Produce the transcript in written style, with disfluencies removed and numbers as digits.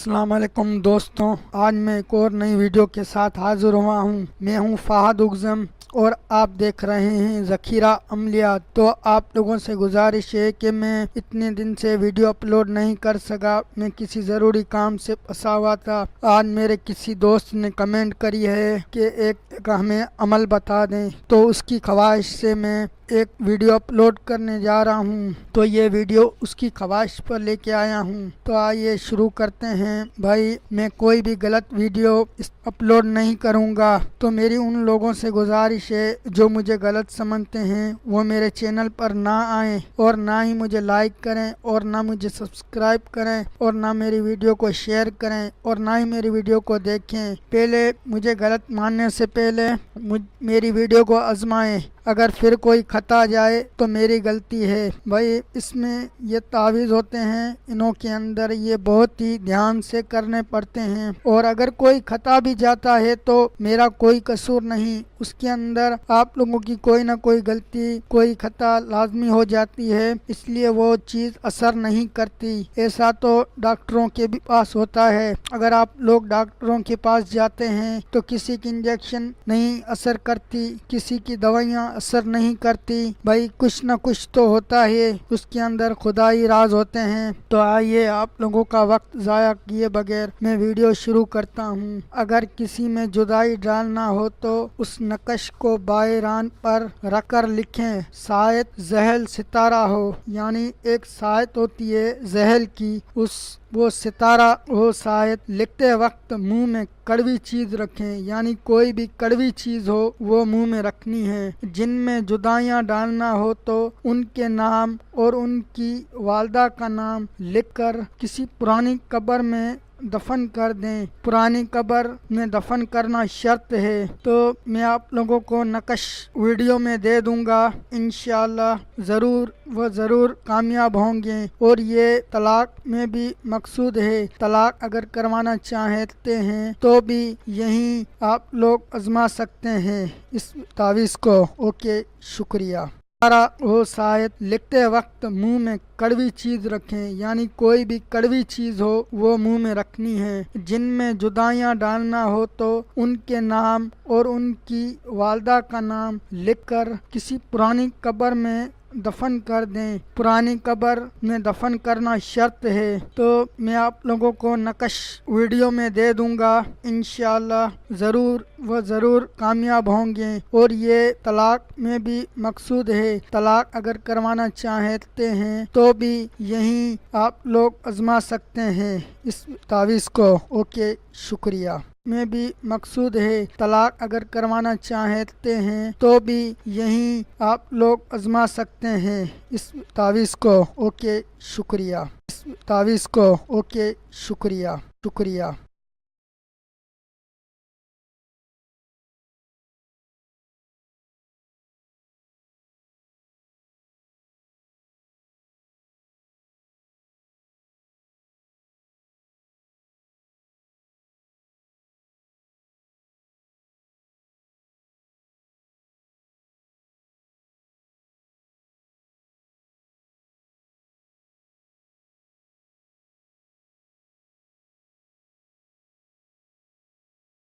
अस्सलाम वालेकुम दोस्तों, आज मैं एक और नई वीडियो के साथ हाजिर हुआ हूँ। मैं हूँ फहद उग्जम और आप देख रहे हैं ज़खीरा अमलिया। तो आप लोगों से गुजारिश है कि मैं इतने दिन से वीडियो अपलोड नहीं कर सका, मैं किसी ज़रूरी काम से फंसा हुआ था। आज मेरे किसी दोस्त ने कमेंट करी है कि एक हमें अमल बता दें, तो उसकी ख्वाहिश से मैं एक वीडियो अपलोड करने जा रहा हूँ। तो ये वीडियो उसकी ख्वाहिश पर लेके आया हूँ। तो आइए शुरू करते हैं। भाई, मैं कोई भी गलत वीडियो अपलोड नहीं करूँगा। तो मेरी उन लोगों से गुजारिश है जो मुझे गलत समझते हैं, वो मेरे चैनल पर ना आएँ और ना ही मुझे लाइक करें और ना मुझे सब्सक्राइब करें और ना मेरी वीडियो को शेयर करें और ना ही मेरी वीडियो को देखें। पहले मुझे गलत मानने से पहले मेरी वीडियो को आजमाएं। अगर फिर कोई खता जाए तो मेरी गलती है। भाई, इसमें ये तावीज़ होते हैं, इन्हों के अंदर ये बहुत ही ध्यान से करने पड़ते हैं, और अगर कोई खता भी जाता है तो मेरा कोई कसूर नहीं, उसके अंदर आप लोगों की कोई ना कोई गलती, कोई खता लाजमी हो जाती है, इसलिए वो चीज़ असर नहीं करती। ऐसा तो डॉक्टरों के भी पास होता है। अगर आप लोग डॉक्टरों के पास जाते हैं तो किसी की इंजेक्शन नहीं असर करती, किसी की दवाइयाँ असर नहीं करती। भाई, कुछ न कुछ तो होता है, उसके अंदर खुदाई राज होते हैं। तो आइए, आप लोगों का वक्त ज़ाया किए बगैर मैं वीडियो शुरू करता हूँ। अगर किसी में जुदाई डालना हो तो उस नक्श को बायरान पर रख कर लिखें, शायद जहल सितारा हो। यानी एक शायद होती है जहल की, वो सितारा हो शायद। लिखते वक्त मुंह में कड़वी चीज़ रखें, यानी कोई भी कड़वी चीज़ हो वो मुंह में रखनी है। जिनमें जुदाइयाँ डालना हो तो उनके नाम और उनकी वालदा का नाम लिखकर किसी पुरानी कब्र में दफन कर दें। पुरानी कब्र में दफन करना शर्त है। तो मैं आप लोगों को नक्श वीडियो में दे दूंगा, इंशाअल्लाह ज़रूर कामयाब होंगे। और ये तलाक में भी मकसूद है। तलाक अगर करवाना चाहते हैं तो भी यहीं आप लोग आजमा सकते हैं इस तावीज़ को। ओके, शुक्रिया। हो शायद। लिखते वक्त मुंह में कड़वी चीज़ रखें, यानी कोई भी कड़वी चीज़ हो वो मुंह में रखनी है। जिनमें जुदाइयाँ डालना हो तो उनके नाम और उनकी वालदा का नाम लिखकर किसी पुरानी कब्र में दफन कर दें। पुरानी कब्र में दफन करना शर्त है। तो मैं आप लोगों को नक्श वीडियो में दे दूंगा, इंशाअल्लाह ज़रूर कामयाब होंगे। और ये तलाक में भी मकसूद है। तलाक अगर करवाना चाहते हैं तो भी यहीं आप लोग आजमा सकते हैं इस तावीज़ को। ओके, शुक्रिया। में भी मकसूद है। तलाक अगर करवाना चाहते हैं तो भी यहीं आप लोग आजमा सकते हैं इस तावीज़ को। ओके, शुक्रिया। इस तावीज़ को। ओके, शुक्रिया।